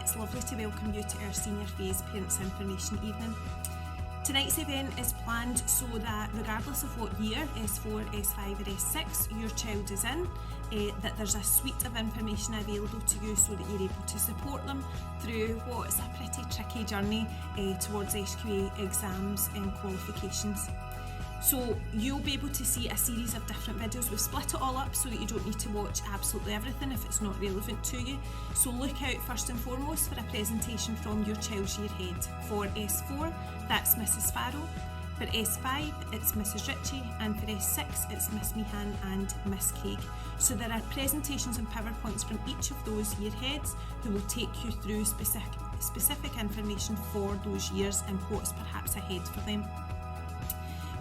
it's lovely to welcome you to our Senior Phase Parents Information Evening. Tonight's event is planned so that regardless of what year, S4, S5 or S6 your child is in, that there's a suite of information available to you so that you're able to support them through what's a pretty tricky journey towards SQA exams and qualifications. So you'll be able to see a series of different videos. We've split it all up so that you don't need to watch absolutely everything if it's not relevant to you. So look out first and foremost for a presentation from your child's year head. For S4, that's Mrs Farrow. For S5, it's Mrs Ritchie, and for S6, it's Miss Meehan and Miss Craig. So there are presentations and PowerPoints from each of those year heads who will take you through specific information for those years and what's perhaps ahead for them.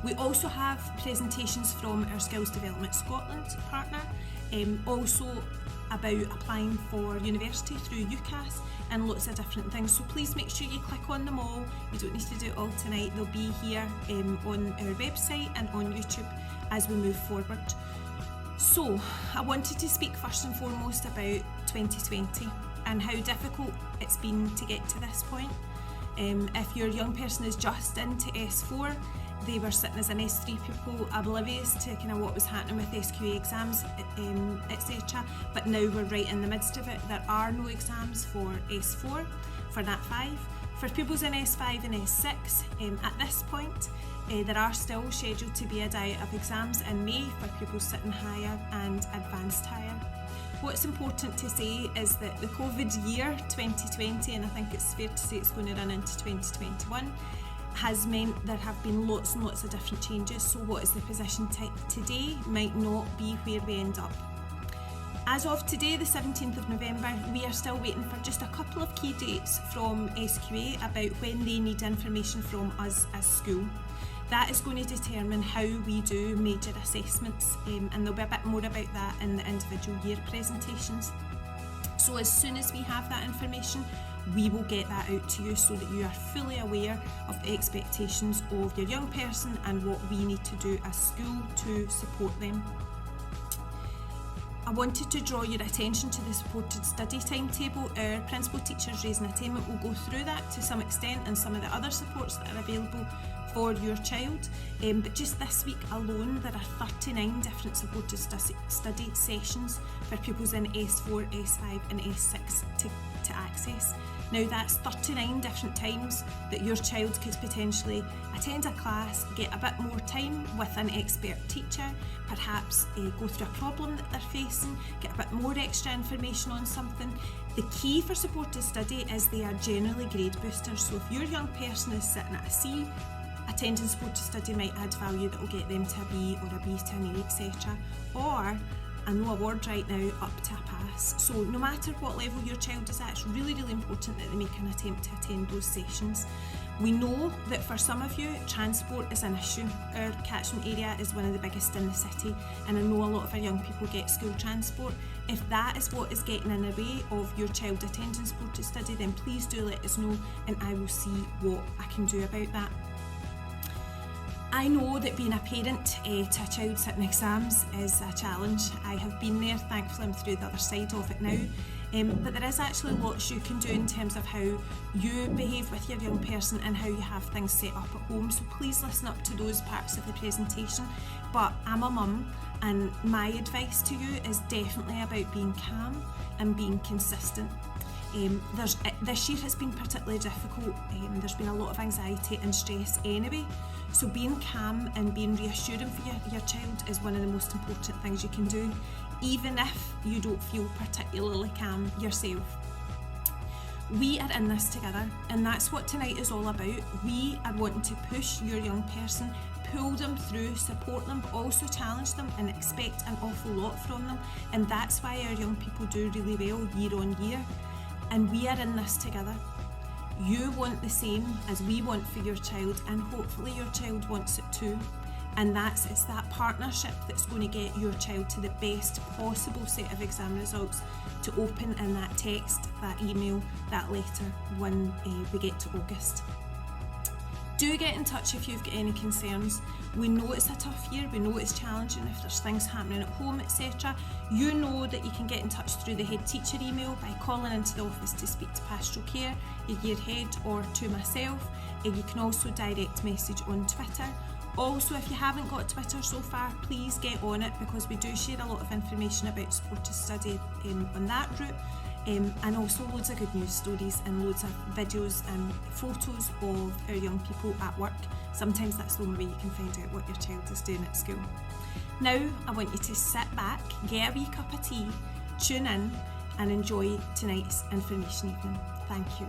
We also have presentations from our Skills Development Scotland partner, also about applying for university through UCAS and lots of different things. So please make sure you click on them all. You don't need to do it all tonight. They'll be here on our website and on YouTube as we move forward. So I wanted to speak first and foremost about 2020 and how difficult it's been to get to this point. If your young person is just into S4, they were sitting as an S3 pupil oblivious to kind of what was happening with SQA exams, etc. But now we're right in the midst of it. There are no exams for S4, for Nat 5. For pupils in S5 and S6, at this point, there are still scheduled to be a diet of exams in May for pupils sitting higher and advanced higher. What's important to say is that the COVID year 2020, and I think it's fair to say it's going to run into 2021, has meant there have been lots and lots of different changes, so what is the position today might not be where we end up. As of today, the 17th of November, we are still waiting for just a couple of key dates from SQA about when they need information from us as school. That is going to determine how we do major assessments, and there'll be a bit more about that in the individual year presentations. So as soon as we have that information, we will get that out to you so that you are fully aware of the expectations of your young person and what we need to do as school to support them. I wanted to draw your attention to the supported study timetable. Our principal teachers Raising Attainment will go through that to some extent and some of the other supports that are available for your child. But just this week alone, there are 39 different supported study sessions for pupils in S4, S5 and S6 to access. Now that's 39 different times that your child could potentially attend a class, get a bit more time with an expert teacher, perhaps go through a problem that they're facing, get a bit more extra information on something. The key for supported study is they are generally grade boosters, so if your young person is sitting at a C, attending supported study might add value that will get them to a B or a B to an A, etc. Or a no award right now up to a pass. So no matter what level your child is at, it's really, really important that they make an attempt to attend those sessions. We know that for some of you, transport is an issue. Our catchment area is one of the biggest in the city, and I know a lot of our young people get school transport. If that is what is getting in the way of your child attending supported study, then please do let us know and I will see what I can do about that. I know that being a parent to a child sitting exams is a challenge. I have been there, thankfully I'm through the other side of it now. But there is actually lots you can do in terms of how you behave with your young person and how you have things set up at home. So please listen up to those parts of the presentation. But I'm a mum and my advice to you is definitely about being calm and being consistent. This year has been particularly difficult. There's been a lot of anxiety and stress anyway. So being calm and being reassuring for your child is one of the most important things you can do, even if you don't feel particularly calm yourself. We are in this together, and that's what tonight is all about. We are wanting to push your young person, pull them through, support them, but also challenge them and expect an awful lot from them. And that's why our young people do really well year on year. And we are in this together. You want the same as we want for your child, and hopefully your child wants it too. And it's that partnership that's going to get your child to the best possible set of exam results to open in that text, that email, that letter when we get to August. Do get in touch if you've got any concerns. We know it's a tough year, we know it's challenging if there's things happening at home, etc. You know that you can get in touch through the head teacher email by calling into the office to speak to pastoral care, your year head, or to myself. You can also direct message on Twitter. Also, if you haven't got Twitter so far, please get on it, because we do share a lot of information about supported study on that route. And also loads of good news stories and loads of videos and photos of our young people at work. Sometimes that's the only way you can find out what your child is doing at school. Now I want you to sit back, get a wee cup of tea, tune in and enjoy tonight's information evening. Thank you.